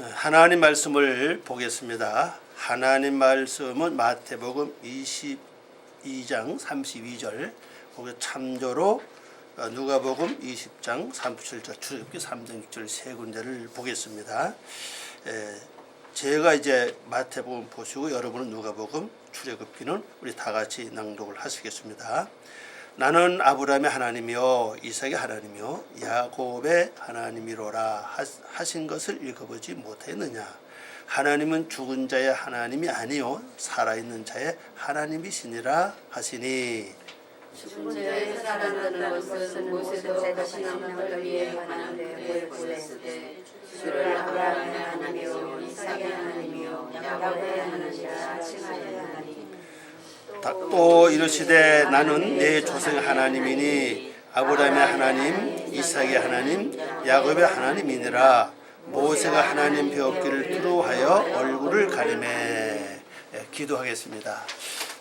하나님 말씀을 보겠습니다. 하나님 말씀은 마태복음 22장 32절, 거기 참조로 누가복음 20장 37절, 출애굽기 3장 6절 세 군데를 보겠습니다. 제가 이제 마태복음 보시고 여러분은 누가복음, 출애굽기는 우리 다 같이 낭독을 하시겠습니다. 나는 아브라함의 하나님이요 이삭의 하나님이요 야곱의 하나님이로라 하신 것을 읽어보지 못했느냐. 하나님은 죽은 자의 하나님이 아니요 살아있는 자의 하나님이시니라 하시니. 죽은 자의 살아나는 것은 모세도 하시는 걸 위해 하나님께 구했으되 주를 아브라함의 하나님이요 이삭의 하나님이요 야곱의 하나님이라 칭하였나니. 또 이르시되 나는 내 조상의 하나님이니 아브라함의 하나님 이삭의 하나님 야곱의 하나님이니라. 모세가 하나님 배웠기를 두려워하여 얼굴을 가리매. 기도하겠습니다.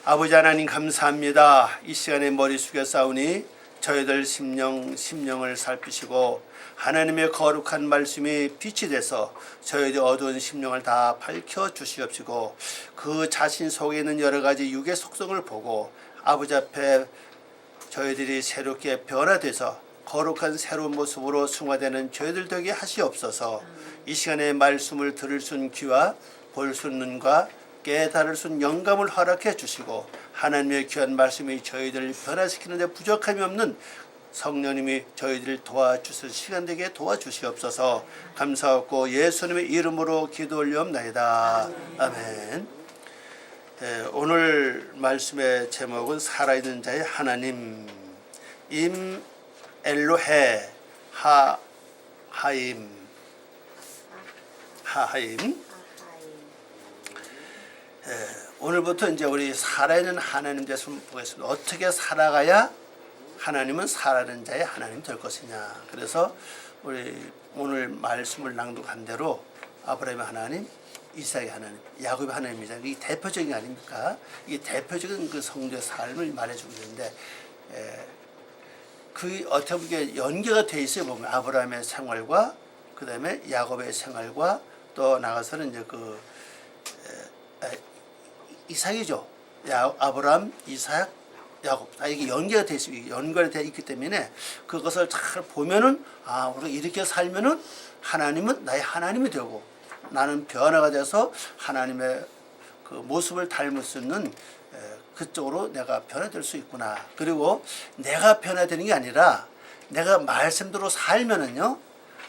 아버지 하나님 감사합니다. 이 시간에 머리 숙여 싸우니 저희들 심령을 살피시고 하나님의 거룩한 말씀이 빛이 돼서 저희들 어두운 심령을 다 밝혀 주시옵시고 그 자신 속에 있는 여러 가지 육의 속성을 보고 아버지 앞에 저희들이 새롭게 변화돼서 거룩한 새로운 모습으로 승화되는 저희들 되게 하시옵소서. 이 시간에 말씀을 들을 수 있는 귀와 볼 수 있는 눈과 깨달을 수 있는 영감을 허락해 주시고 하나님의 귀한 말씀이 저희들을 변화시키는 데 부족함이 없는 성령님이 저희들을 도와주실 시간 되게 도와주시옵소서. 감사하고 예수님의 이름으로 기도 올리옵나이다. 아멘. 오늘 말씀의 제목은 살아있는 자의 하나님, 임 엘로헤 하하임. 오늘부터 이제 우리 살아있는 하나님 대해서 보겠습니다. 어떻게 살아가야 하나님은 살아있는 자의 하나님 될 것이냐. 그래서 우리 오늘 말씀을 낭독한 대로 아브라함의 하나님, 이삭의 하나님, 야곱의 하나님이잖아요. 이게 대표적인 게 아닙니까? 이게 대표적인 그 성도의 삶을 말해주고 있는데, 그 어떻게 보면 연계가 돼 있어요. 보면 아브라함의 생활과 그 다음에 야곱의 생활과 또 나가서는 이제 이삭이죠. 아브라함, 이삭, 야곱 다 이게 연계가 돼 있어요. 연결이 돼 있기 때문에 그것을 잘 보면은 우리가 이렇게 살면은 하나님은 나의 하나님이 되고 나는 변화가 돼서 하나님의 그 모습을 닮을 수 있는 그쪽으로 내가 변화될 수 있구나. 그리고 내가 변화되는 게 아니라 내가 말씀대로 살면은요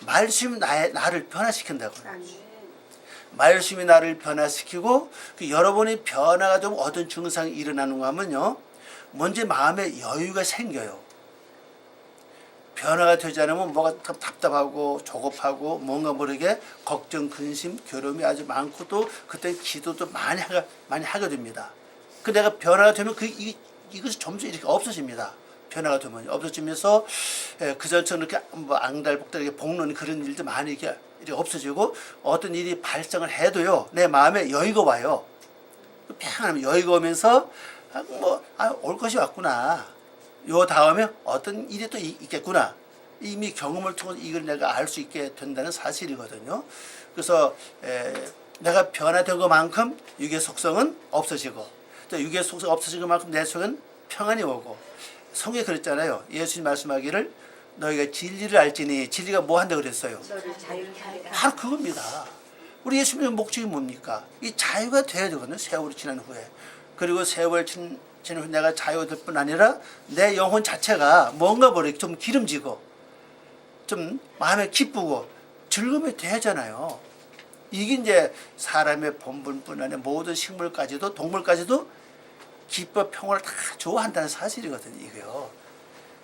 말씀이 나를 변화시킨다고요. 말씀이 나를 변화시키고 여러분이 변화가 좀 어떤 증상이 일어나는가 하면요 먼저 마음에 여유가 생겨요. 변화가 되지 않으면 뭐가 답답하고 조급하고 뭔가 모르게 걱정, 근심, 괴로움이 아주 많고 또 그때 기도도 많이 하게 됩니다. 그 내가 변화가 되면 이것이 점점 이렇게 없어집니다. 변화가 되면 없어지면서 그전처럼 이렇게 뭐 앙달복달 이렇게 볶는 그런 일도 많이 이렇게 없어지고 어떤 일이 발생을 해도요 내 마음에 여유가 와요. 평안하면 여유가 오면서 올 것이 왔구나. 요 다음에 어떤 일이 또 있겠구나. 이미 경험을 통해서 이걸 내가 알 수 있게 된다는 사실이거든요. 그래서 내가 변화된 것만큼 육의 속성은 없어지고 또 육의 속성이 없어진 것만큼 내 속은 평안이 오고 성경에 그랬잖아요. 예수님 말씀하기를 너희가 진리를 알지니 진리가 뭐 한다고 그랬어요? 바로 그겁니다. 우리 예수님의 목적이 뭡니까? 이 자유가 돼야 되거든요. 세월이 지난 후에. 그리고 세월 지난 후에 내가 자유될 뿐 아니라 내 영혼 자체가 뭔가 모르게 좀 기름지고 좀 마음에 기쁘고 즐거움이 되잖아요. 이게 이제 사람의 본분뿐 아니라 모든 식물까지도 동물까지도 기뻐 평화를 다 좋아한다는 사실이거든요. 이거요.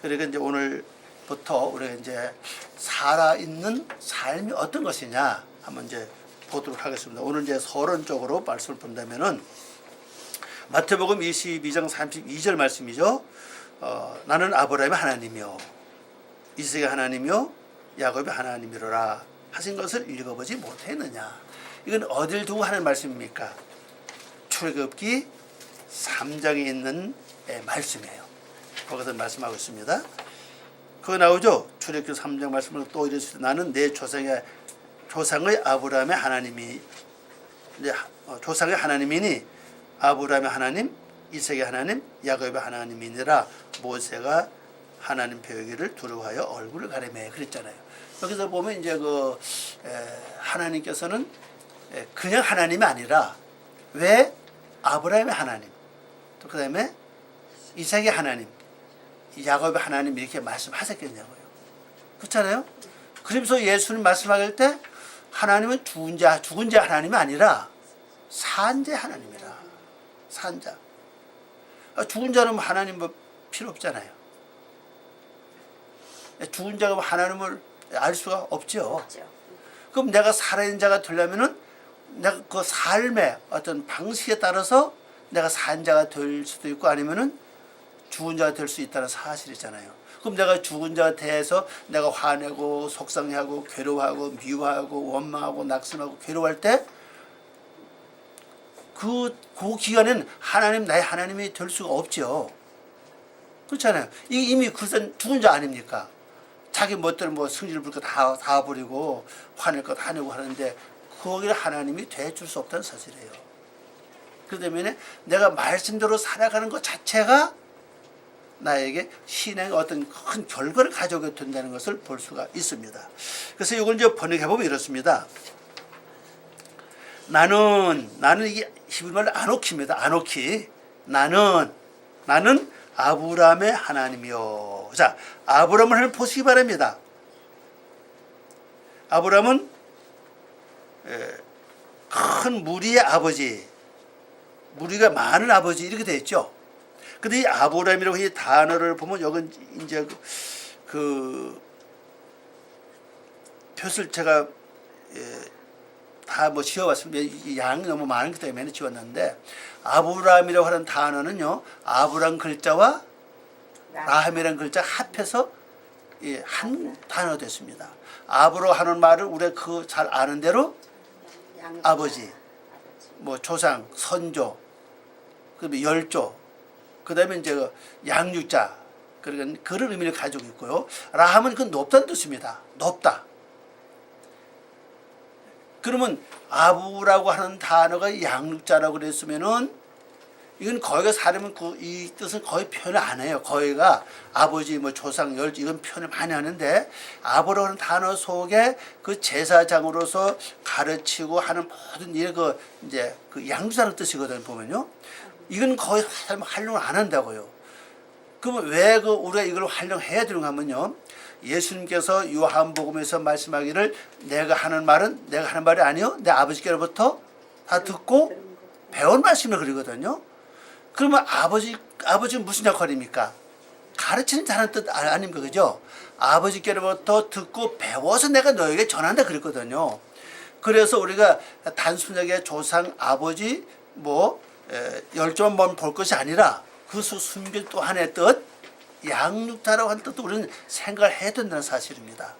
그러니까 이제 오늘부터 우리가 이제 살아있는 삶이 어떤 것이냐 한번 이제 보도록 하겠습니다. 오늘 이제 서론적으로 말씀을 본다면은 마태복음 22장 32절 말씀이죠. 나는 아브라함의 하나님이요 이삭의 하나님이요 야곱의 하나님이로라 하신 것을 읽어보지 못했느냐. 이건 어딜 두고 하는 말씀입니까? 출애굽기 3장에 있는 말씀이에요. 거기서 말씀하고 있습니다. 그거 나오죠? 출애굽기 3장 말씀을 또 이랬을 때 나는 내 조상의 조상의 아브라함의 하나님이 이제 조상의 하나님이니 아브라함의 하나님, 이삭의 하나님, 야곱의 하나님이니라 모세가 하나님 배우기를 두려워하여 얼굴을 가리매 그랬잖아요. 여기서 보면 이제 하나님께서는 그냥 하나님이 아니라 왜 아브라함의 하나님, 또 그다음에 이삭의 하나님, 야곱의 하나님 이렇게 말씀하셨겠냐고요. 그렇잖아요. 그러면서 예수님 말씀하실 때 하나님은 죽은 자 하나님이 아니라 산자 하나님이라. 산자. 죽은 자는 하나님 뭐 필요 없잖아요. 죽은 자가 하나님을 알 수가 없죠. 그럼 내가 살아있는 자가 되려면은 내가 그 삶의 어떤 방식에 따라서 내가 산 자가 될 수도 있고 아니면은 죽은 자가 될 수 있다는 사실이잖아요. 그럼 내가 죽은 자가 돼서 내가 화내고 속상해하고 괴로워하고 미워하고 원망하고 낙심하고 괴로워할 때 그 기간에는 나의 하나님이 될 수가 없죠. 그렇잖아요. 이미 그것은 죽은 자 아닙니까? 자기 멋대로 뭐 승질 부릴 거 다 부리고 화낼 거 다 내고 하는데 거기에 하나님이 돼줄 수 없다는 사실이에요. 그렇기 때문에 내가 말씀대로 살아가는 것 자체가 나에게 신앙의 어떤 큰 결과를 가져오게 된다는 것을 볼 수가 있습니다. 그래서 이걸 이제 번역해보면 이렇습니다. 나는 이게 히브리말로 아노키입니다. 아노키. 나는 아브라함의 하나님이요. 자, 아브라함을 보시기 바랍니다. 아브라함은 큰 무리의 아버지, 무리가 많은 아버지 이렇게 되어 있죠. 근데 이 아브라함이라고 이 단어를 보면 여기 이제 그 표를 제가 다 뭐 지어봤습니다. 양이 너무 많기 때문에 지웠는데 아브라함이라고 하는 단어는요, 아브라함 글자와 라함이라는 글자 합해서 한 단어 됐습니다. 아브로 하는 말을 우리가 잘 아는 대로 아버지, 뭐 조상, 선조, 그다음에 열조, 그다음에 이제 양육자, 그러니까 그런 의미를 가지고 있고요. 라함은 그 높다는 뜻입니다. 높다. 그러면 아부라고 하는 단어가 양육자라고 그랬으면은 이건 거기가 사람은 이 뜻은 거의 표현을 안 해요. 거기가 아버지, 뭐 조상, 열조 이건 표현을 많이 하는데 아부라고 하는 단어 속에 그 제사장으로서 가르치고 하는 모든 일 이제 그 양육자라는 뜻이거든요. 보면요. 이건 거의 사람 활용을 안 한다고요. 그러면 왜 우리가 이걸 활용해야 되는가 하면요. 예수님께서 요한복음에서 말씀하기를 내가 하는 말이 아니요. 내 아버지께로부터 다 듣고 배운 말씀을 그리거든요. 그러면 아버지는 무슨 역할입니까? 가르치는 자라는 뜻 아닙니까? 그죠? 아버지께로부터 듣고 배워서 내가 너에게 전한다 그랬거든요. 그래서 우리가 단순하게 조상, 아버지, 열조만 볼 것이 아니라 그 숨긴 또 하나의 뜻, 양육자라고 하는 뜻도 우리는 생각을 해야 된다는 사실입니다.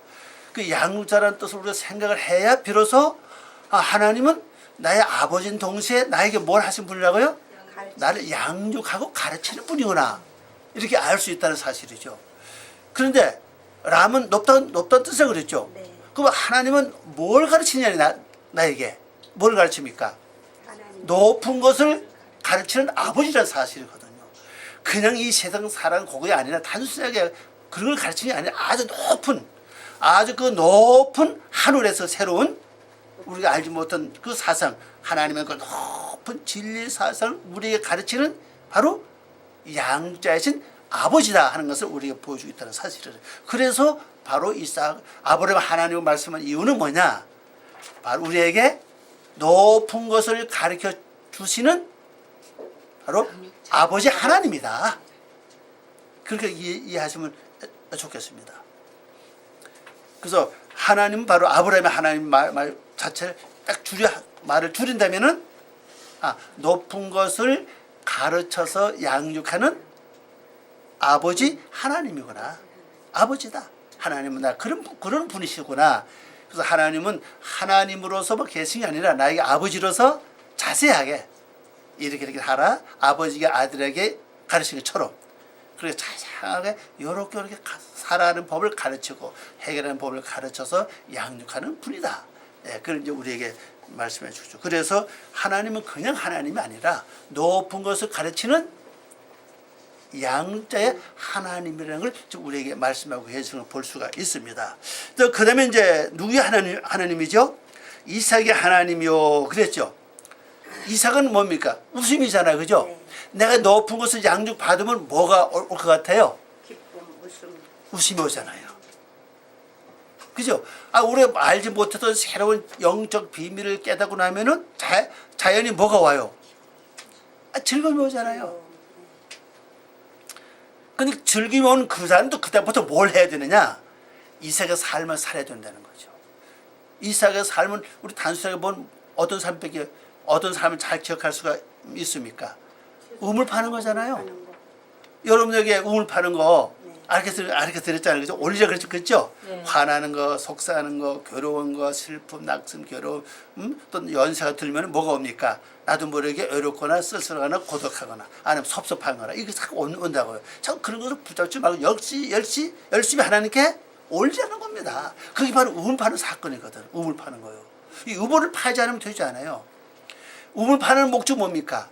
그 양육자라는 뜻을 우리가 생각을 해야 비로소 하나님은 나의 아버지인 동시에 나에게 뭘 하신 분이라고요? 나를 양육하고 가르치는 분이구나. 이렇게 알 수 있다는 사실이죠. 그런데 람은 높다는 뜻을 그랬죠. 네. 그럼 하나님은 뭘 가르치냐 나에게 뭘 가르칩니까? 높은 것을 가르치는 아버지라는 사실이거든요. 그냥 이 세상 사람 그게 아니라 단순하게 그런 걸 가르치는 게 아니라 아주 그 높은 하늘에서 새로운 우리가 알지 못한 그 사상, 하나님의 그 높은 진리 사상을 우리에게 가르치는 바로 양자이신 아버지다 하는 것을 우리에게 보여주고 있다는 사실이에요. 그래서 바로 아브라함 하나님을 말씀한 이유는 뭐냐? 바로 우리에게 높은 것을 가르쳐 주시는 바로 아버지 하나님이다. 그렇게 이해하시면 좋겠습니다. 그래서 하나님은 바로 아브라함의 하나님 말 자체를 딱 말을 줄인다면은 높은 것을 가르쳐서 양육하는 아버지 하나님이구나. 아버지다. 하나님은 나 그런 분이시구나. 그래서 하나님은 하나님으로서 계신 게 아니라 나에게 아버지로서 자세하게 이렇게 하라. 아버지가 아들에게 가르친 것처럼 그렇게 자세하게 이렇게 살아가는 법을 가르치고 해결하는 법을 가르쳐서 양육하는 분이다. 예, 그걸 이제 우리에게 말씀해 주죠. 그래서 하나님은 그냥 하나님이 아니라 높은 것을 가르치는 양자의 하나님이라는 걸 지금 우리에게 말씀하고 계시는 걸 볼 수가 있습니다. 또 그다음에 이제 누구의 하나님이죠? 이삭의 하나님이요 그랬죠. 이삭은 뭡니까? 웃음이잖아요, 그죠? 네. 내가 높은 것을 양육 받으면 뭐가 올 것 같아요? 기쁨, 웃음. 웃음이 오잖아요. 그죠? 우리가 알지 못했던 새로운 영적 비밀을 깨닫고 나면은 자연히 뭐가 와요? 즐거움이 오잖아요. 근데 즐거움이 오는 그 사람도 그다음부터 뭘 해야 되느냐? 이삭의 삶을 살아야 된다는 거죠. 이삭의 삶은 우리 단순하게 본 어떤 삶밖에 어떤 삶을 잘 기억할 수가 있습니까? 우물 파는 거잖아요. 하는 거. 여러분에게 우물 파는 거 네. 알게 들었잖아요. 그죠? 올리자 그랬죠? 네. 화나는 거, 속상하는 거, 괴로운 거, 슬픔, 낙심, 괴로움, 또 연세가 들면 뭐가 옵니까? 나도 모르게 외롭거나 쓸쓸하거나 고독하거나 아니면 섭섭하거나 이게 자꾸 온다고요. 참 그런 것을 붙잡지 말고 열심히 하나님께 올리자는 겁니다. 그게 바로 우물 파는 사건이거든. 우물 파는 거요. 이 우물을 파지 않으면 되지 않아요. 우물 파는 목적 뭡니까?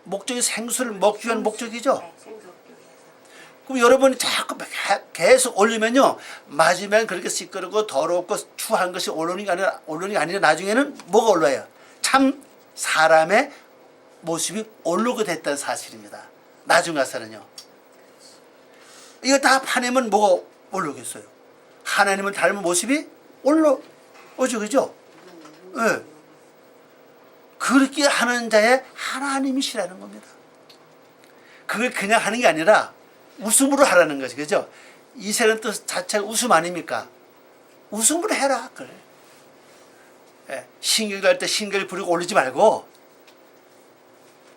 목적이 생수를 먹기 위한 목적이죠. 네, 생각교회에서. 그럼 여러분이 자꾸 계속 올리면요, 마지막엔 그렇게 시끄럽고 더럽고 추한 것이 올라오는 게 아니라 나중에는 뭐가 올라요? 참 사람의 모습이 올라오게 됐다는 사실입니다. 나중 가서는요. 이거 다 파내면 뭐가 올라오겠어요? 하나님을 닮은 모습이 올라오죠, 그죠? 네. 그렇게 하는 자의 하나님이시라는 겁니다. 그걸 그냥 하는 게 아니라 웃음으로 하라는 거죠. 그죠? 이세는 뜻 자체가 웃음 아닙니까? 웃음으로 해라. 그래. 예, 신경을 할 때 신경을 부리고 올리지 말고,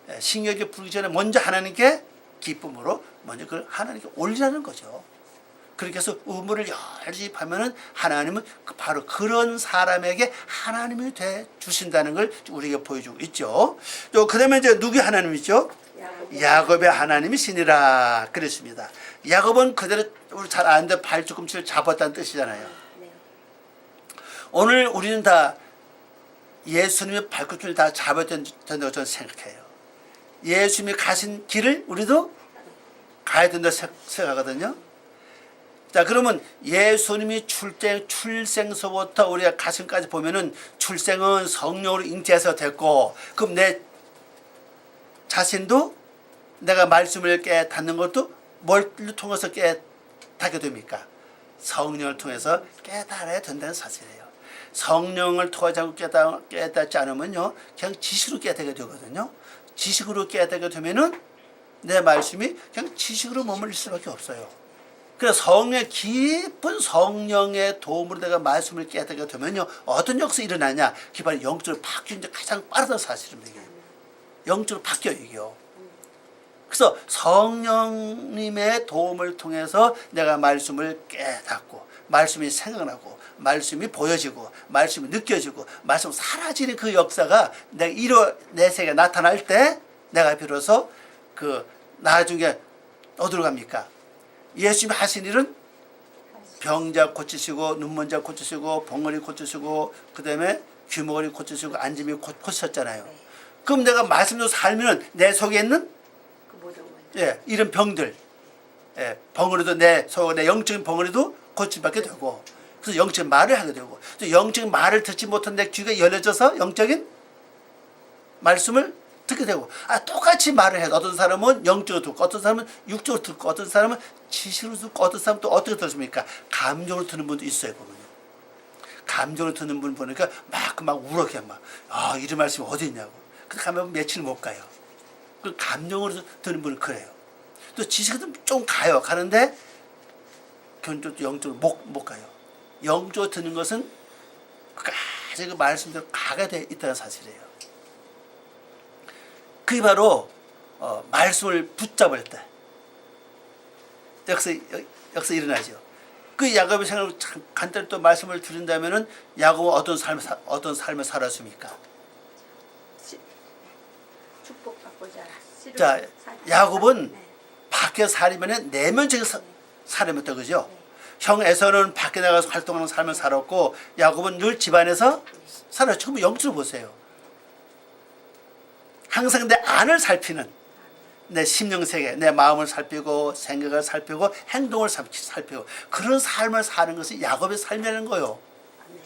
예, 신경을 부르기 전에 먼저 하나님께 기쁨으로 먼저 그걸 하나님께 올리라는 거죠. 그렇게 해서 우물을 열심히 파면은 하나님은 바로 그런 사람에게 하나님이 돼 주신다는 걸 우리에게 보여주고 있죠. 또 그다음에 이제 누구의 하나님이죠? 야곱의 하나님이시니라 그랬습니다. 야곱은 그대로 우리 잘 아는데 발뒤꿈치를 잡았다는 뜻이잖아요. 네. 오늘 우리는 다 예수님의 발꿈치를 다 잡아야 된다고 저는 생각해요. 예수님이 가신 길을 우리도 가야 된다고 생각하거든요. 자, 그러면 예수님이 출생서부터 우리가 가슴까지 보면은 출생은 성령으로 잉태해서 됐고, 그럼 내 자신도 내가 말씀을 깨닫는 것도 뭘 통해서 깨닫게 됩니까? 성령을 통해서 깨달아야 된다는 사실이에요. 성령을 통하지 않고 깨닫지 않으면요, 그냥 지식으로 깨닫게 되거든요. 지식으로 깨닫게 되면은 내 말씀이 그냥 지식으로 머물릴 수밖에 없어요. 그래서 성령의 깊은 성령의 도움으로 내가 말씀을 깨닫게 되면요, 어떤 역사가 일어나냐? 그게 바로 영적으로 바뀌는 게 가장 빠르다는 사실입니다. 이게. 영적으로 바뀌어요, 이게요. 그래서 성령님의 도움을 통해서 내가 말씀을 깨닫고, 말씀이 생각나고, 말씀이 보여지고, 말씀이 느껴지고, 말씀이 사라지는 그 역사가 내 세계에 나타날 때 내가 비로소 그 나중에 어디로 갑니까? 예수님이 하신 일은 병자 고치시고, 눈먼 자 고치시고, 봉어리 고치시고, 그 다음에 귀머거리 고치시고, 안짐이 고치셨잖아요. 그럼 내가 말씀대로 살면 내 속에 있는 그 모든 거. 예, 이런 병들, 예, 벙어리도 내 영적인 벙어리도 고침받게 되고, 그래서 영적인 말을 하게 되고, 또 영적인 말을 듣지 못한 내 귀가 열려져서 영적인 말씀을 듣게 되고, 똑같이 말을 해도 어떤 사람은 영적으로 듣고, 어떤 사람은 육적으로 듣고, 어떤 사람은 지식으로 듣고, 어떤 사람은 또 어떻게 들습니까? 감정으로 듣는 분도 있어요, 보면요. 감정으로 듣는 분 보니까 막 울어, 그냥 이런 말씀이 어디 있냐고. 그 가면 며칠 못 가요. 그 감정으로 듣는 분은 그래요. 또 지식은 좀 가는데 견적도 영적으로 못 가요. 영적으로 듣는 것은 끝까지 그 말씀대로 가게 돼 있다는 사실이에요. 그게 바로 말씀을 붙잡을 때 역사 일어나죠. 그 야곱의 생각을 간단히 또 말씀을 드린다면은 야곱은 어떤 삶을 살았습니까? 축복받고 자, 야곱은 밖에 살이면 내면적인 사람이었다, 그죠? 형 에서는 밖에 나가서 활동하는 삶을 살았고 야곱은 늘 집안에서 살았죠. 그럼 영적으로 보세요. 항상 내 안을 살피는, 내 심령세계, 내 마음을 살피고 생각을 살피고 행동을 살피고 그런 삶을 사는 것이 야곱의 삶이라는 거예요. 네.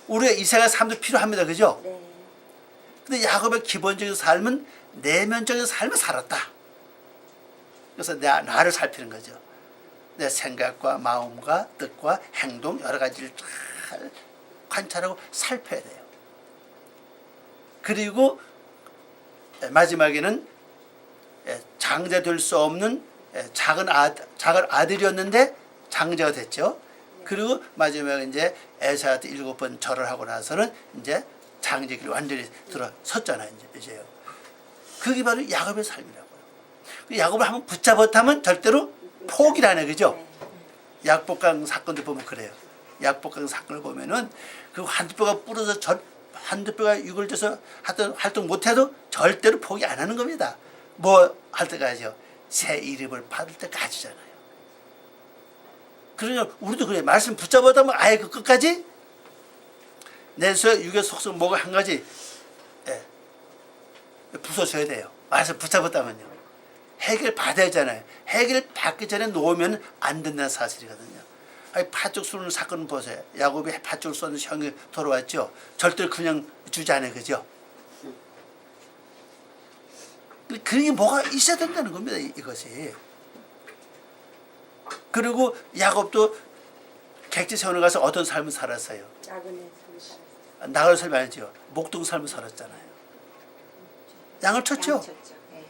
우리가 이 세상 삶도 필요합니다. 그죠? 네. 근데 야곱의 기본적인 삶은 내면적인 삶을 살았다. 그래서 나를 살피는 거죠. 내 생각과 마음과 뜻과 행동 여러 가지를 잘 관찰하고 살펴야 돼요. 그리고 마지막에는 장자 될 수 없는 작은 아들이었는데 장자가 됐죠. 그리고 마지막에 이제 에사한테 7번 절을 하고 나서는 이제 장자길이 완전히 들어섰잖아요. 이제요. 그게 바로 야곱의 삶이라고요. 야곱을 한번 붙잡았다면 절대로 포기를 안 해. 그죠? 약복강 사건도 보면 그래요. 약복강 사건을 보면은 그 한두 뼈가 부러져 한두 뼈가 유골돼서 하여튼 활동 못해도 절대로 포기 안 하는 겁니다. 뭐 할 때까지요? 새 이름을 받을 때까지잖아요. 그러니까 우리도 그래요. 말씀 붙잡았다면 아예 그 끝까지 내수의 육의 속성 뭐가 한 가지 부숴줘야 돼요. 말씀 붙잡았다면요. 해결 받아야 하잖아요. 해결 받기 전에 놓으면 안 된다는 사실이거든요. 아니, 팥죽 쏘는 사건 보세요. 야곱이 팥죽을 쏘는 형이 돌아왔죠. 절대로 그냥 주지 않아요. 그죠? 그런 게 뭐가 있어야 된다는 겁니다. 이것이. 그리고 야곱도 객지 세원에 가서 어떤 삶을 살았어요? 나그네 살았어요. 나그네 삶이 아니죠. 목동 삶을 살았잖아요. 양을 쳤죠. 양 쳤죠. 네.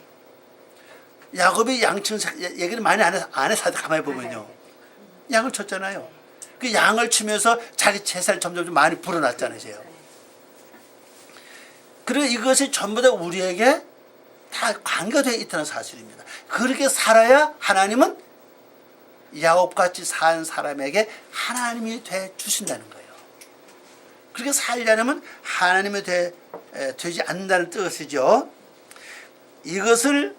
야곱이 양친 얘기는 많이 안 해서 가만히 보면요. 양을 쳤잖아요. 그 양을 치면서 자기 재산을 점점 많이 불어났잖아요. 그리고 이것이 전부 다 우리에게 다 관계되어 있다는 사실입니다. 그렇게 살아야 하나님은 야곱같이 산 사람에게 하나님이 돼 주신다는 거예요. 그렇게 살려면 하나님이 되지 않는다는 뜻이죠. 이것을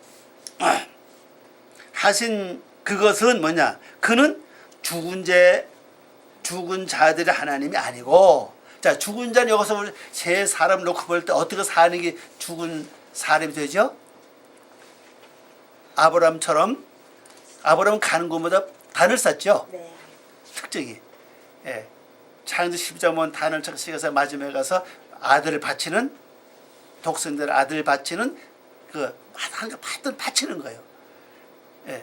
하신 그것은 뭐냐? 그는 죽은 자들의 하나님이 아니고, 자, 죽은 자는 여기서 세 사람 놓고 볼 때 어떻게 사는 게 죽은 사람이 되죠? 아브라함은 가는 곳마다 단을 쌓죠. 네. 특징이. 예. 창세기 12장 보면 단을 착식해서 마지막에 가서 아들을 바치는, 독생들 아들을 바치는 하여튼 바치는 거예요. 예.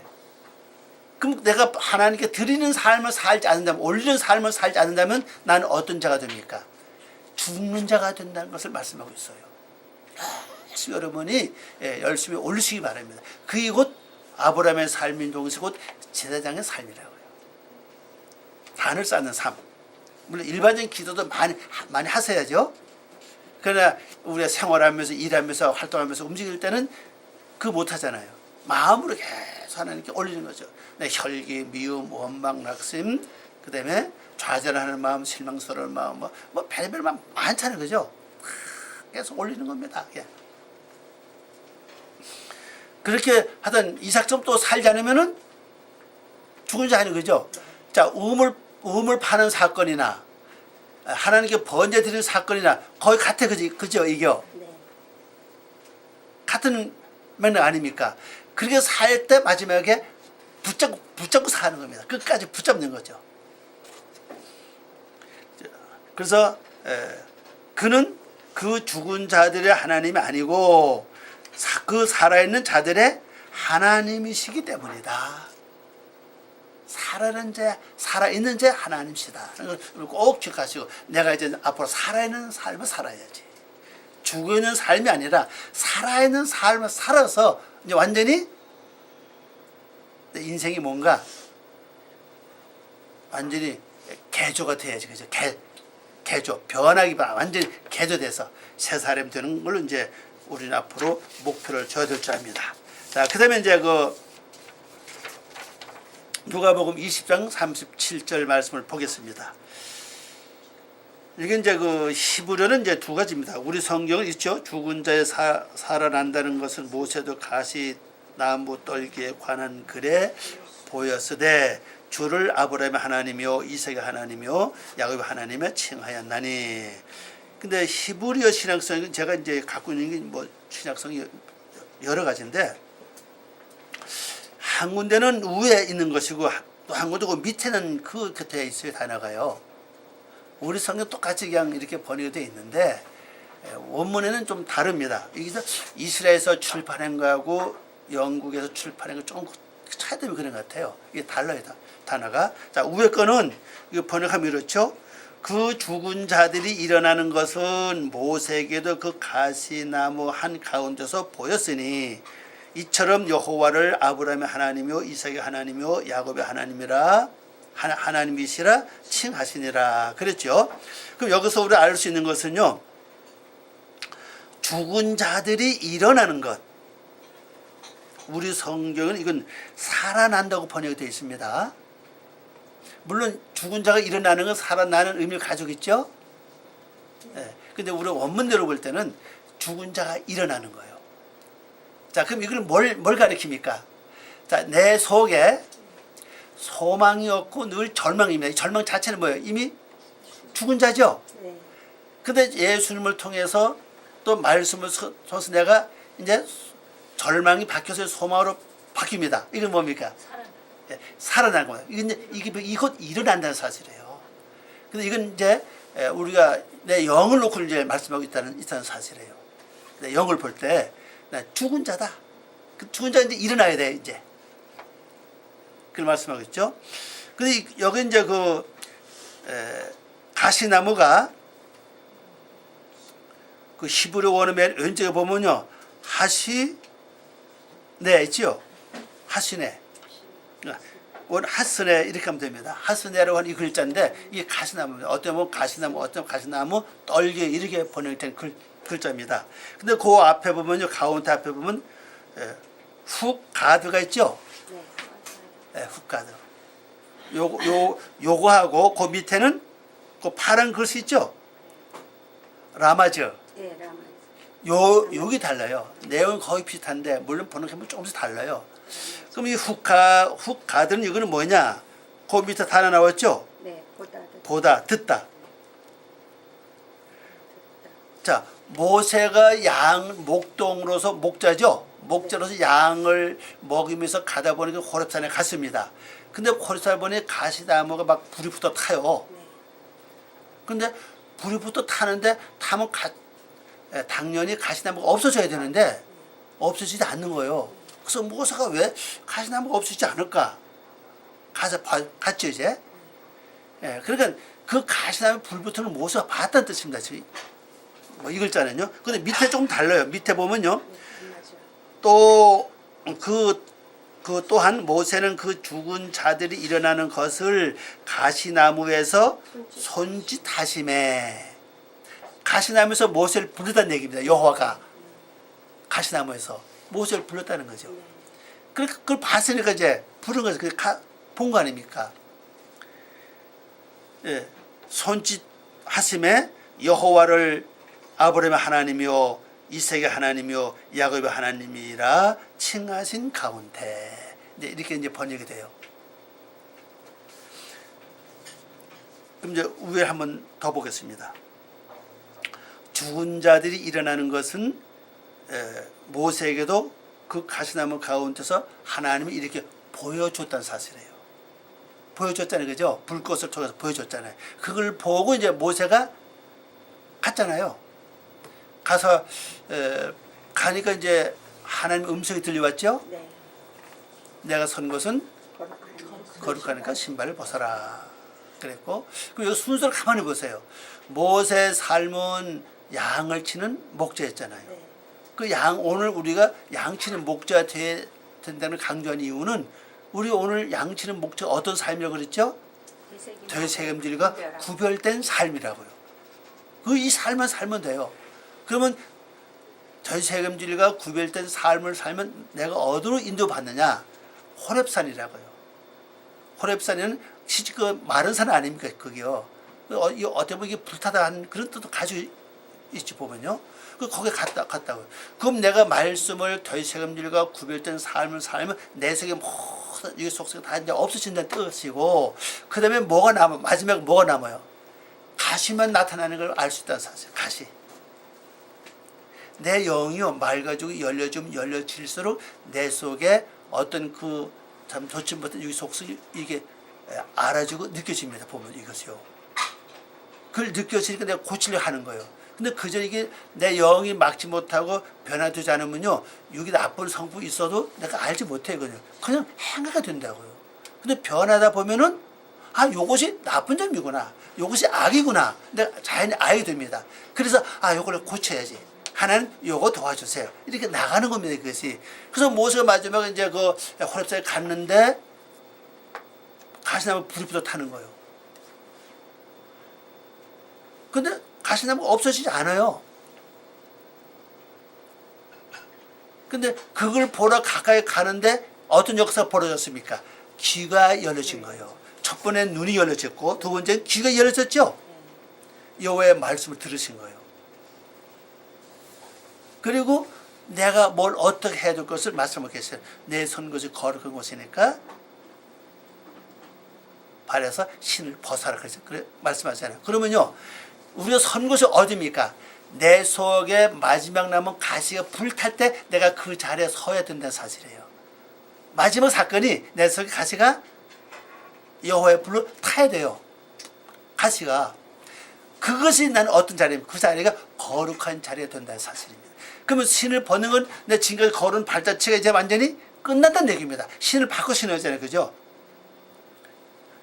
그럼 내가 하나님께 드리는 삶을 살지 않는다면, 올리는 삶을 살지 않는다면 나는 어떤 자가 됩니까? 죽는 자가 된다는 것을 말씀하고 있어요. 열심히 여러분이 열심히 올리시기 바랍니다. 그게 곧 아브라함의 삶인 동시 곧 제사장의 삶이라고요. 단을 쌓는 삶. 물론 일반적인 기도도 많이 하셔야죠. 그러나 우리가 생활하면서 일하면서 활동하면서 움직일 때는 그거 못하잖아요. 마음으로 계속 하나님께 올리는 거죠. 내 혈기, 미움, 원망, 낙심, 그 다음에 좌절하는 마음, 실망스러운 마음, 뭐 별별 마음 많잖아요. 그죠? 계속 올리는 겁니다. 예. 그렇게 하던 이삭처럼 또 살지 않으면은 죽은 자 아니에요. 그죠? 자, 우물 파는 사건이나 하나님께 번제 드리는 사건이나 거의 같아. 그죠? 이겨. 네. 같은 맥락 아닙니까? 그렇게 살 때 마지막에 붙잡고 사는 겁니다. 끝까지 붙잡는 거죠. 그래서 그는 그 죽은 자들의 하나님이 아니고 그 살아있는 자들의 하나님이시기 때문이다. 살아있는 자 하나님이시다. 꼭 기억하시고, 내가 이제 앞으로 살아있는 삶을 살아야지. 죽어있는 삶이 아니라 살아있는 삶을 살아서 이제 완전히 인생이 뭔가 완전히 개조가 돼야지. 그죠? 개조. 변하기 완전히 개조돼서 새 사람이 되는 걸로 이제 우리는 앞으로 목표를 줘야 될 줄 압니다. 자, 그 다음에 이제 누가복음 20장 37절 말씀을 보겠습니다. 이게 이제 히브리어는 이제 두 가지입니다. 우리 성경은 있죠. 죽은 자의 살아난다는 것은 모세도 가시 나무 떨기에 관한 글에 보였으되 주를 아브라함의 하나님이요 이삭의 하나님이요 야곱의 하나님에 칭하였나니. 근데 히브리어 신약성은 제가 이제 갖고 있는 게 뭐 신약성이 여러 가지인데, 한 군데는 위에 있는 것이고 또 한 군데 그 밑에는 그 곁에 있어요. 단어가요. 우리 성경 똑같이 그냥 이렇게 번역이 되어 있는데 원문에는 좀 다릅니다. 여기서 이스라엘에서 출판한 거하고 영국에서 출판한 거 조금 차이 때문에 그런 것 같아요. 이게 달라요, 단어가. 자, 위에 거는 이거 번역하면 이렇죠. 그 죽은 자들이 일어나는 것은 모세에게도 그 가시나무 한 가운데서 보였으니 이처럼 여호와를 아브라함의 하나님이요 이삭의 하나님이요 야곱의 하나님이라 하나님이시라 칭하시니라 그랬죠. 그럼 여기서 우리가 알 수 있는 것은요, 죽은 자들이 일어나는 것. 우리 성경은 이건 살아난다고 번역이 되어 있습니다. 물론 죽은 자가 일어나는 건 살아나는 의미를 가지고 있죠. 근데 우리 원문대로 볼 때는 죽은 자가 일어나는 거예요. 자, 그럼 이걸 뭘 가리킵니까? 자, 내 속에 소망이 없고 늘 절망입니다. 절망 자체는 뭐예요? 이미 죽은 자죠. 네. 근데 예수님을 통해서 또 말씀을 통해서 내가 이제 절망이 바뀌어서 소망으로 바뀝니다. 이건 뭡니까? 살아난 거예요. 이게 곧 일어난다는 사실이에요. 근데 이건 이제 우리가 내 영을 놓고 이제 말씀하고 있다는 사실이에요. 내 영을 볼 때 죽은 자다. 그 죽은 자 이제 일어나야 돼 이제. 그걸 말씀하고 있죠. 근데 여기 이제 그 가시나무가 그 히브리 원어의 왼쪽에 보면요, 하시네 있지요. 하시네. 원 하스네 이렇게 하면 됩니다. 하스네라고 하는 이 글자인데 이게 가시나무입니다. 어떤 뭐 가시나무, 어떤 가시나무, 떨개 이렇게 번역된 글자입니다. 근데 그 앞에 보면요, 가운데 앞에 보면 훅 가드가 있죠. 네, 훅 가드. 요거하고 그 밑에는 그 파란 글씨 있죠. 라마즈. 네, 라마즈. 여기 달라요. 내용은 거의 비슷한데 물론 번역하면 조금씩 달라요. 그럼 이 훅 가드는 이거는 뭐냐? 그 밑에 단어 나왔죠? 네, 보다, 듣다. 자, 모세가 목동으로서 목자죠? 목자로서 양을 먹이면서 가다 보니까 호렙산에 갔습니다. 근데 호렙산에 보니 가시나무가 막 불이 붙어 타요. 근데 불이 붙어 타는데 타면 당연히 가시나무가 없어져야 되는데 없어지지 않는 거예요. 그래서 모세가 왜 가시나무가 없어지지 않을까? 가서 갔죠 이제. 그러니까 그 가시나무 불 붙는 걸 모세가 봤다는 뜻입니다. 뭐 이 글자는요. 근데 밑에 조금 달라요. 밑에 보면요. 또 또한 모세는 그 죽은 자들이 일어나는 것을 가시나무에서 손짓하심에, 가시나무에서 모세를 부르다는 얘기입니다. 여호와가 가시나무에서 모세를 불렀다는 거죠. 그러니까 그걸 봤으니까 이제 부른 거죠. 본 거 아닙니까? 예, 손짓하심에 여호와를 아브라함의 하나님이요 이삭의 하나님이요 야곱의 하나님이라 칭하신 가운데, 이제 이렇게 이제 번역이 돼요. 그럼 이제 위에 한번 더 보겠습니다. 죽은 자들이 일어나는 것은 모세에게도 그 가시나무 가운데서 하나님이 이렇게 보여줬다는 사실이에요. 보여줬잖아요, 그죠? 불꽃을 통해서 보여줬잖아요. 그걸 보고 이제 모세가 갔잖아요. 가서 가니까 이제 하나님 음성이 들려왔죠. 네. 내가 선 곳은 거룩하니까 신발을 벗어라 그랬고, 그리고 순서를 가만히 보세요. 모세의 삶은 양을 치는 목자였잖아요. 네. 그 오늘 우리가 양 치는 목자가 된다는 강조한 이유는 우리 오늘 양 치는 목자가 어떤 삶이라고 그랬죠? 되새김질과 구별된 삶이라고요. 이 삶만 살면 돼요. 그러면 되새김질과 구별된 삶을 살면 내가 어디로 인도받느냐? 호렙산이라고요. 호렙산에는 그 마른 산 아닙니까? 그게요. 어떻게 보면 이게 불타다 한 그런 뜻도 가지고 있지 보면요. 그 거기에 갔다고요. 그럼 내가 말씀을 되새김질과 구별된 삶을 살면 내 속에 모든 이 속성이 다 이제 없어진다는 뜻이고, 그 다음에 뭐가 남아? 마지막에 뭐가 남아요? 가시만 나타나는 걸 알 수 있다는 사실. 가시. 내 영이요 맑아지고 열려지면 열려질수록 내 속에 어떤 그 참 좋지 못한 이 속성이 이게 알아지고 느껴집니다. 보면 이것이요. 그걸 느껴지니까 내가 고치려 하는 거예요. 근데 그저 이게 내 영이 막지 못하고 변화되지 않으면요, 여기 나쁜 성품이 있어도 내가 알지 못해요. 그냥 행위가 된다고요. 근데 변하다 보면은 아, 요것이 나쁜 점이구나, 요것이 악이구나, 내가 자연히 알게 됩니다. 그래서 아, 요걸 고쳐야지, 하나님 요거 도와주세요, 이렇게 나가는 겁니다. 그것이. 그래서 모세가 마지막에 이제 그 호렙산에 갔는데 가시나무 불이 붙어 타는 거예요. 근데 가시나무가 없어지지 않아요. 근데 그걸 보러 가까이 가는데 어떤 역사가 벌어졌습니까? 귀가 열려진 거예요. 첫 번에 눈이 열려졌고 두 번째는 귀가 열려졌죠. 여호와의 말씀을 들으신 거예요. 그리고 내가 뭘 어떻게 해야 될 것을 말씀하겠어요. 내 손것이 거룩한 곳이니까 발에서 신을 벗어라, 그래 말씀하잖아요. 그러면요, 우리가 선 곳이 어디입니까? 내 속에 마지막 남은 가시가 불탈 때 내가 그 자리에 서야 된다는 사실이에요. 마지막 사건이 내 속에 가시가 여호와의 불로 타야 돼요. 가시가. 그것이 나는 어떤 자리입니까? 그 자리가 거룩한 자리가 된다는 사실입니다. 그러면 신을 벗는 건 내 지금까지 걸은 발자취가 이제 완전히 끝난다는 얘기입니다. 신을 바꿔 신어야잖아요. 그죠?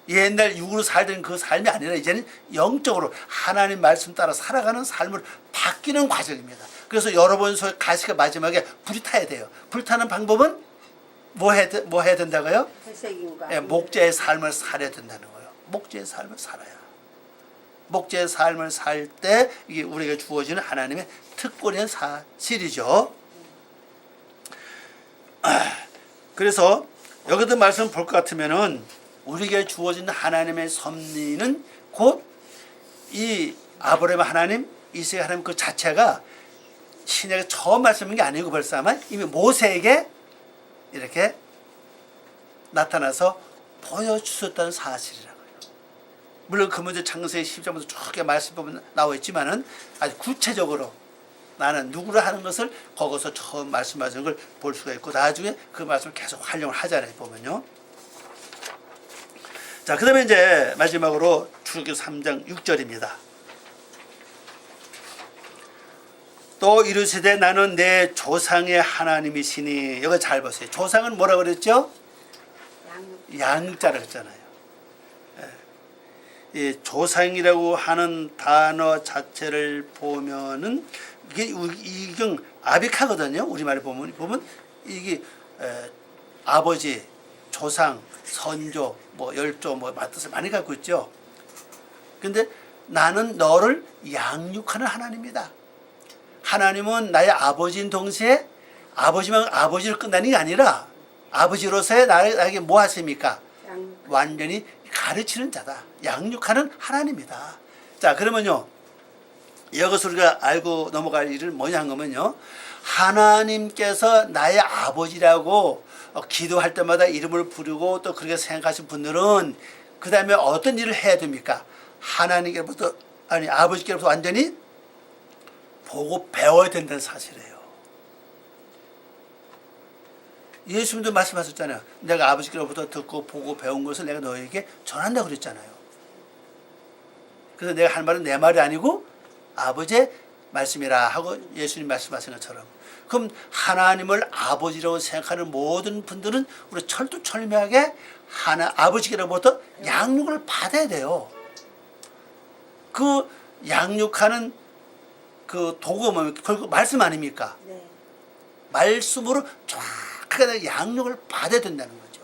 옛날 육으로 살던 그 삶이 아니라 이제는 영적으로 하나님 말씀 따라 살아가는 삶을 바뀌는 과정입니다. 그래서 여러분 속에 가시가 마지막에 불이 타야 돼요. 불타는 방법은 뭐 해야 된다고요? 되새김과 예, 목재의 삶을 살아야 된다는 거예요. 목재의 삶을 살아야. 목재의 삶을 살 때 이게 우리에게 주어지는 하나님의 특권의 사실이죠. 그래서 여기도 말씀 볼 것 같으면은 우리에게 주어진 하나님의 섭리는 곧 이 아브라함 하나님, 이스라엘 하나님 그 자체가 신약에 처음 말씀인 게 아니고 벌써 아마 이미 모세에게 이렇게 나타나서 보여주셨다는 사실이라고요. 물론 그 문제 창세기 10장부터 쭉 말씀 보면 나와 있지만은 아주 구체적으로 나는 누구를 하는 것을 거기서 처음 말씀하시는 걸 볼 수가 있고 나중에 그 말씀을 계속 활용을 하잖아요. 보면요. 자, 그 다음에 이제 마지막으로 출애굽기 3장 6절입니다. 또 이르시되 나는 내 조상의 하나님이시니. 여기 잘 보세요. 조상은 뭐라 그랬죠? 양자라 했잖아요. 이 조상이라고 하는 단어 자체를 보면은 이게 이경 아비카거든요. 우리말에 보면 이게 아버지, 조상, 선조, 뭐 열조, 뭐 맞듯이 많이 갖고 있죠. 근데 나는 너를 양육하는 하나님이다. 하나님은 나의 아버지인 동시에 아버지만 아버지로 끝나는 게 아니라 아버지로서의 나에게 뭐 하십니까? 완전히 가르치는 자다. 양육하는 하나님이다. 자, 그러면요, 여기서 우리가 알고 넘어갈 일은 뭐냐 한 거면요, 하나님께서 나의 아버지라고 기도할 때마다 이름을 부르고 또 그렇게 생각하신 분들은 그 다음에 어떤 일을 해야 됩니까? 하나님께로부터, 아니 아버지께로부터 완전히 보고 배워야 된다는 사실이에요. 예수님도 말씀하셨잖아요. 내가 아버지께로부터 듣고 보고 배운 것을 내가 너에게 전한다고 그랬잖아요. 그래서 내가 할 말은 내 말이 아니고 아버지의 말씀이라 하고 예수님 말씀하신 것처럼, 그럼 하나님을 아버지라고 생각하는 모든 분들은 우리 철두철미하게 아버지께로부터 양육을 받아야 돼요. 그 양육하는 그 도구가 뭡니까? 결국 말씀 아닙니까? 네. 말씀으로 정확하게 양육을 받아야 된다는 거죠.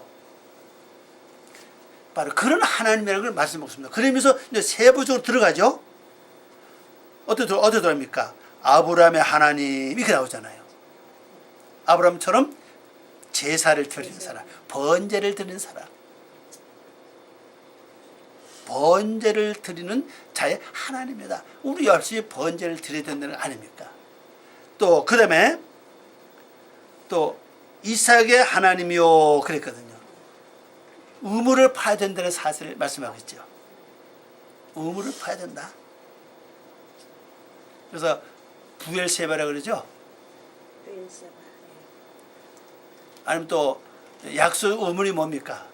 바로 그런 하나님이라는 걸 말씀하고 있습니다. 그러면서 이제 세부적으로 들어가죠. 어떻게 들어갑니까? 아브라함의 하나님 이렇게 나오잖아요. 아브라함처럼 제사를 드리는 사람, 번제를 드리는 사람, 번제를 드리는 자의 하나님이다. 우리 열심히 번제를 드려야 된다는 거 아닙니까? 또 그 다음에 또 이삭의 하나님이요 그랬거든요. 우물을 파야 된다는 사실을 말씀하고 있죠. 우물을 파야 된다. 그래서 부엘세바라 그러죠. 부엘세바. 아니면 또 약속 우물이 뭡니까?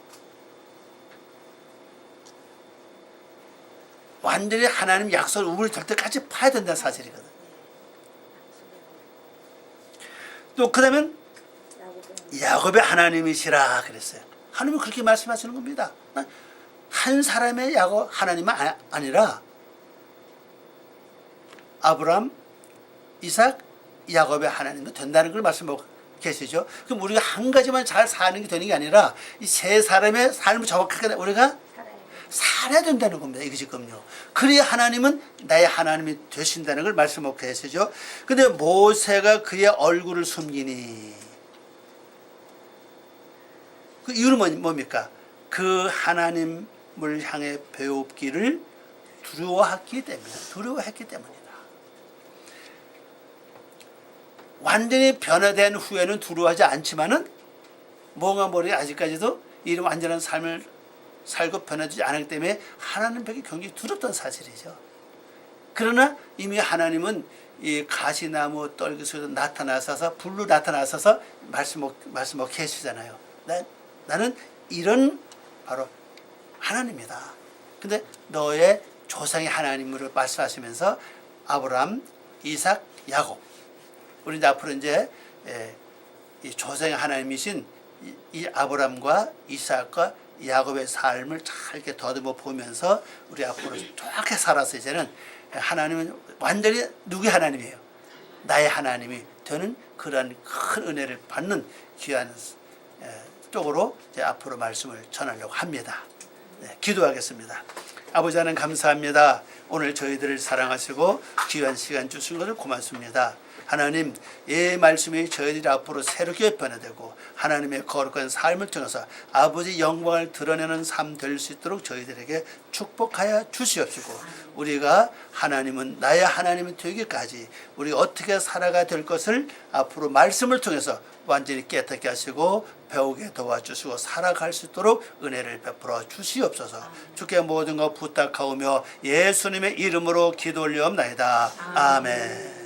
완전히 하나님 약속 우물이 될 때까지 파야 된다는 사실이거든. 또 그다음에 야곱의 하나님이시라 그랬어요. 하나님은 그렇게 말씀하시는 겁니다. 한 사람의 야곱 하나님은 아니라 아브라함, 이삭, 야곱의 하나님도 된다는 걸 말씀하고 계시죠. 그럼 우리가 한 가지만 잘 사는 게 되는 게 아니라 이 세 사람의 삶을 정확하게 우리가 살아야 된다는 겁니다. 이거 지금요. 그래야 하나님은 나의 하나님이 되신다는 걸 말씀하고 계시죠. 근데 모세가 그의 얼굴을 숨기니 그 이유는 뭡니까? 그 하나님을 향해 배웁기를 두려워했기 때문이다. 완전히 변화된 후에는 두려워하지 않지만은 뭔가 모르게 아직까지도 이런 완전한 삶을 살고 변하지 않았기 때문에 하나님 벽이 굉장히 두렵던 사실이죠. 그러나 이미 하나님은 이 가시나무 떨기 속에서 나타나셔서 불로 나타나셔서 말씀하고 계시잖아요. 나는 이런 바로 하나님이다. 근데 너의 조상의 하나님으로 말씀하시면서 아브라함, 이삭, 야곱 우리 이제 앞으로 이제 이 조상의 하나님이신 이 아브라함과 이삭과 야곱의 삶을 잘 이렇게 더듬어 보면서 우리 앞으로 정확하게 살아서 이제는 하나님은 완전히 누구의 하나님이에요? 나의 하나님이 되는 그러한 큰 은혜를 받는 귀한 쪽으로 이제 앞으로 말씀을 전하려고 합니다. 네, 기도하겠습니다. 아버지 하나님 감사합니다. 오늘 저희들을 사랑하시고 귀한 시간 주신 것을 고맙습니다. 하나님, 이 말씀이 저희들이 앞으로 새롭게 변화되고 하나님의 거룩한 삶을 통해서 아버지 영광을 드러내는 삶 될 수 있도록 저희들에게 축복하여 주시옵시고 우리가 하나님은 나의 하나님이 되기까지 우리가 어떻게 살아가야 될 것을 앞으로 말씀을 통해서 완전히 깨닫게 하시고 배우게 도와주시고 살아갈 수 있도록 은혜를 베풀어 주시옵소서. 주께 모든 것 부탁하오며 예수님의 이름으로 기도 올리옵나이다. 아멘.